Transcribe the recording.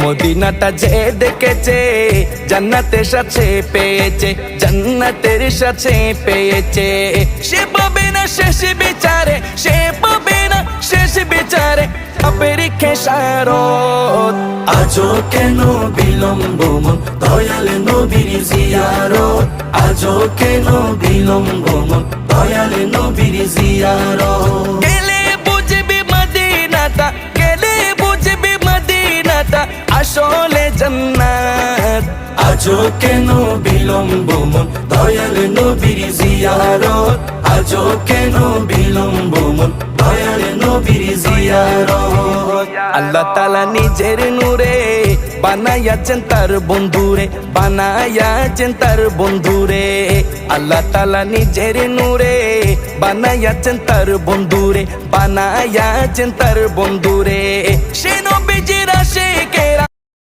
মদিনাটা যে দেখেছে জান্নাতের সাথে পেয়েছে, জান্নাতের সাথে পেয়েছে। সে পাবে না শেষ বিচারে, সে পাবে না শেষ বিচারে পাপের খেসারত। আজও কেন বিলম্ব মন দয়াল নবীর জিয়ারত, আজও কেন বিলম্ব মন দয়াল নবীর জিয়ারত। গেলে বুঝবি মদিনাটা, গেলে বুঝবি মদিনাটা আসলে জান্নাত। আজও কেন বিলম্ব মন দয়াল নবীর জিয়ারত, আজও কেন বিলম্ব মন দয়াল নবীর জিয়ারত। আল্লাহ তাআলা নিজের নূরে বানায়াছেন তার বন্ধুরে, বানায়াছেন তার বন্ধুরে। আল্লাহ তাআলা নিজের নূরে বানায়াছেন তার বন্ধুরে, বানায়াছেন তার বন্ধুরে। সে নবীজির আশিকেরা,